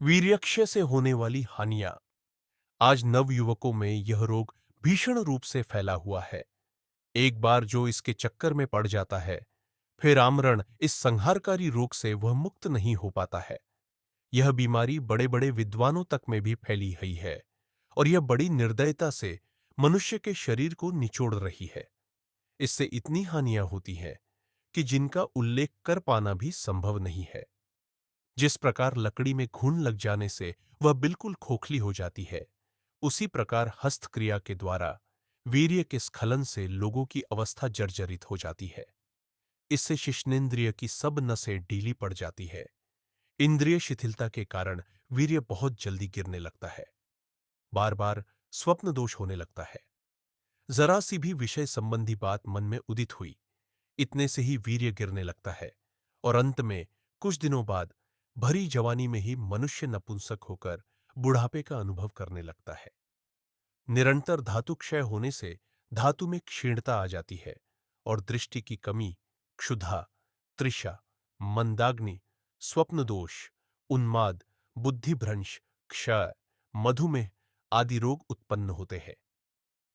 वीर्यक्षय से होने वाली हानियां। आज नवयुवकों में यह रोग भीषण रूप से फैला हुआ है। एक बार जो इसके चक्कर में पड़ जाता है, फिर आमरण इस संहारकारी रोग से वह मुक्त नहीं हो पाता है। यह बीमारी बड़े बड़े विद्वानों तक में भी फैली हुई है और यह बड़ी निर्दयता से मनुष्य के शरीर को निचोड़ रही है। इससे इतनी हानियां होती हैं कि जिनका उल्लेख कर पाना भी संभव नहीं है। जिस प्रकार लकड़ी में घुन लग जाने से वह बिल्कुल खोखली हो जाती है, उसी प्रकार हस्तक्रिया के द्वारा वीर्य के स्खलन से लोगों की अवस्था जर्जरित हो जाती है। इससे शिश्नेंद्रिय की सब नसें ढीली पड़ जाती है। इंद्रिय शिथिलता के कारण वीर्य बहुत जल्दी गिरने लगता है। बार बार स्वप्न दोष होने लगता है। जरा सी भी विषय संबंधी बात मन में उदित हुई, इतने से ही वीर्य गिरने लगता है और अंत में कुछ दिनों बाद भरी जवानी में ही मनुष्य नपुंसक होकर बुढ़ापे का अनुभव करने लगता है। निरंतर धातु क्षय होने से धातु में क्षीणता आ जाती है और दृष्टि की कमी, क्षुधा, तृषा, मंदाग्नि, स्वप्न दोष, उन्माद, बुद्धिभ्रंश, क्षय, मधुमेह आदि रोग उत्पन्न होते हैं।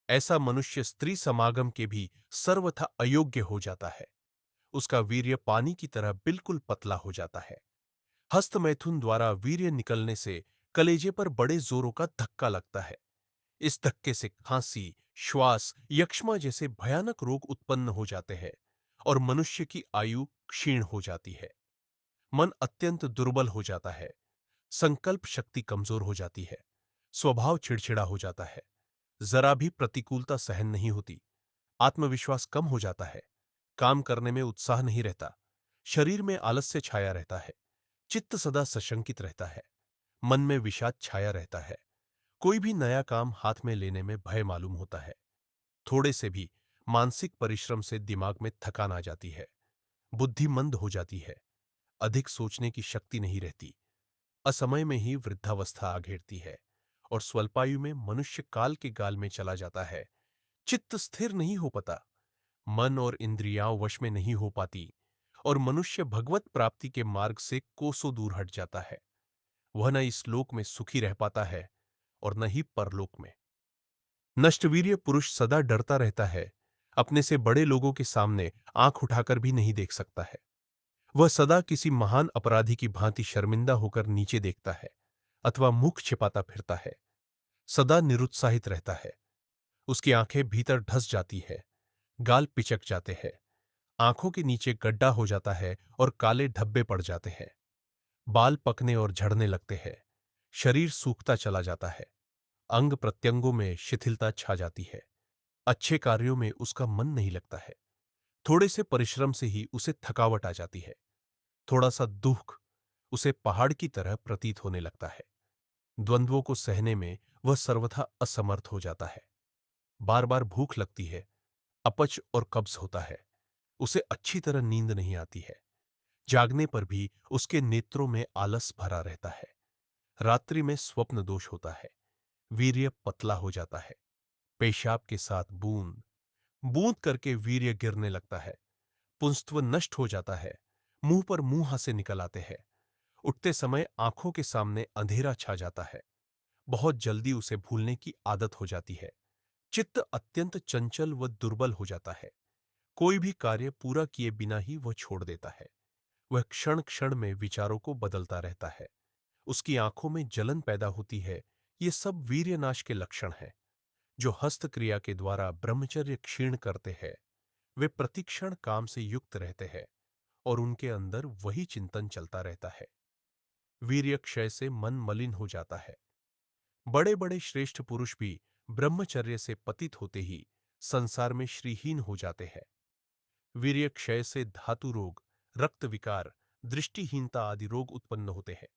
ऐसा मनुष्य स्त्री समागम के भी सर्वथा अयोग्य हो जाता है। उसका वीर्य पानी की तरह बिल्कुल पतला हो जाता है। हस्तमैथुन द्वारा वीर्य निकलने से कलेजे पर बड़े जोरों का धक्का लगता है। इस धक्के से खांसी, श्वास, यक्ष्मा जैसे भयानक रोग उत्पन्न हो जाते हैं और मनुष्य की आयु क्षीण हो जाती है। मन अत्यंत दुर्बल हो जाता है। संकल्प शक्ति कमजोर हो जाती है। स्वभाव चिड़चिड़ा हो जाता है। जरा भी प्रतिकूलता सहन नहीं होती। आत्मविश्वास कम हो जाता है। काम करने में उत्साह नहीं रहता। शरीर में आलस्य छाया रहता है। चित्त सदा सशंकित रहता है। मन में विषाद छाया रहता है। कोई भी नया काम हाथ में लेने में भय मालूम होता है। थोड़े से भी मानसिक परिश्रम से दिमाग में थकान आ जाती है। बुद्धि मंद हो जाती है। अधिक सोचने की शक्ति नहीं रहती। असमय में ही वृद्धावस्था आ घेरती है और स्वल्पायु में मनुष्य काल के गाल में चला जाता है। चित्त स्थिर नहीं हो पाता। मन और इंद्रियां वश में नहीं हो पाती और मनुष्य भगवत प्राप्ति के मार्ग से कोसों दूर हट जाता है। वह न इस लोक में सुखी रह पाता है और न ही परलोक में। नष्टवीर्य पुरुष सदा डरता रहता है। अपने से बड़े लोगों के सामने आंख उठाकर भी नहीं देख सकता है। वह सदा किसी महान अपराधी की भांति शर्मिंदा होकर नीचे देखता है अथवा मुख छिपाता फिरता है। सदा निरुत्साहित रहता है। उसकी आंखें भीतर ढस जाती है। गाल पिचक जाते हैं। आंखों के नीचे गड्ढा हो जाता है और काले धब्बे पड़ जाते हैं। बाल पकने और झड़ने लगते हैं। शरीर सूखता चला जाता है। अंग प्रत्यंगों में शिथिलता छा जाती है। अच्छे कार्यों में उसका मन नहीं लगता है। थोड़े से परिश्रम से ही उसे थकावट आ जाती है। थोड़ा सा दुख उसे पहाड़ की तरह प्रतीत होने लगता है। द्वंद्वों को सहने में वह सर्वथा असमर्थ हो जाता है। बार बार भूख लगती है। अपच और कब्ज होता है। उसे अच्छी तरह नींद नहीं आती है। जागने पर भी उसके नेत्रों में आलस भरा रहता है। रात्रि में स्वप्न दोष होता है। वीर्य पतला हो जाता है। पेशाब के साथ बूंद बूंद करके वीर्य गिरने लगता है। पुंस्त्व नष्ट हो जाता है। मुंह पर मुंहासे निकल आते हैं। उठते समय आंखों के सामने अंधेरा छा जाता है। बहुत जल्दी उसे भूलने की आदत हो जाती है। चित्त अत्यंत चंचल व दुर्बल हो जाता है। कोई भी कार्य पूरा किए बिना ही वह छोड़ देता है। वह क्षण क्षण में विचारों को बदलता रहता है। उसकी आंखों में जलन पैदा होती है। ये सब वीर्यनाश के लक्षण हैं। जो हस्तक्रिया के द्वारा ब्रह्मचर्य क्षीण करते हैं, वे प्रतिक्षण काम से युक्त रहते हैं और उनके अंदर वही चिंतन चलता रहता है। वीर्य क्षय से मन मलिन हो जाता है। बड़े बड़े श्रेष्ठ पुरुष भी ब्रह्मचर्य से पतित होते ही संसार में श्रीहीन हो जाते हैं। वीर्य क्षय से धातु रोग, रक्त विकार, दृष्टिहीनता आदि रोग उत्पन्न होते हैं।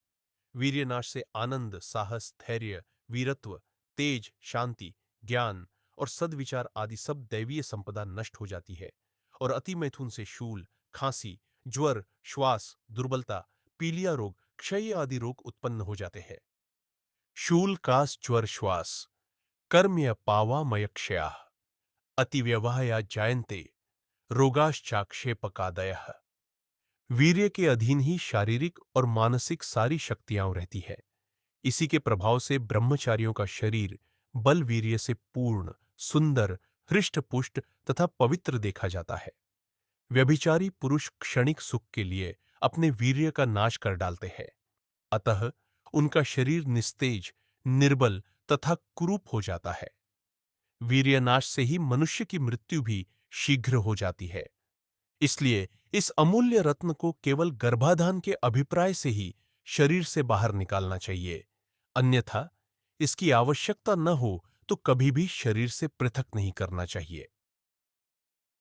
वीर्यनाश से आनंद, साहस, धैर्य, वीरत्व, तेज, शांति, ज्ञान और सद्विचार आदि सब दैवीय संपदा नष्ट हो जाती है और अति मैथुन से शूल, खांसी, ज्वर, श्वास, दुर्बलता, पीलिया रोग, क्षय आदि रोग उत्पन्न हो जाते हैं। शूल, कास, ज्वर, श्वास कर्म्य पावामयक्षया अतिव्यवहाया जायन्ते रोगाश्चाक्षेपकादयः। वीर्य के अधीन ही शारीरिक और मानसिक सारी शक्तियां रहती है। इसी के प्रभाव से ब्रह्मचारियों का शरीर बल वीर्य से पूर्ण, सुंदर, हृष्ट-पुष्ट तथा पवित्र देखा जाता है। व्यभिचारी पुरुष क्षणिक सुख के लिए अपने वीर्य का नाश कर डालते हैं, अतः उनका शरीर निस्तेज, निर्बल तथा कुरूप हो जाता है। वीर्यनाश से ही मनुष्य की मृत्यु भी शीघ्र हो जाती है। इसलिए इस अमूल्य रत्न को केवल गर्भाधान के अभिप्राय से ही शरीर से बाहर निकालना चाहिए, अन्यथा इसकी आवश्यकता न हो तो कभी भी शरीर से पृथक नहीं करना चाहिए।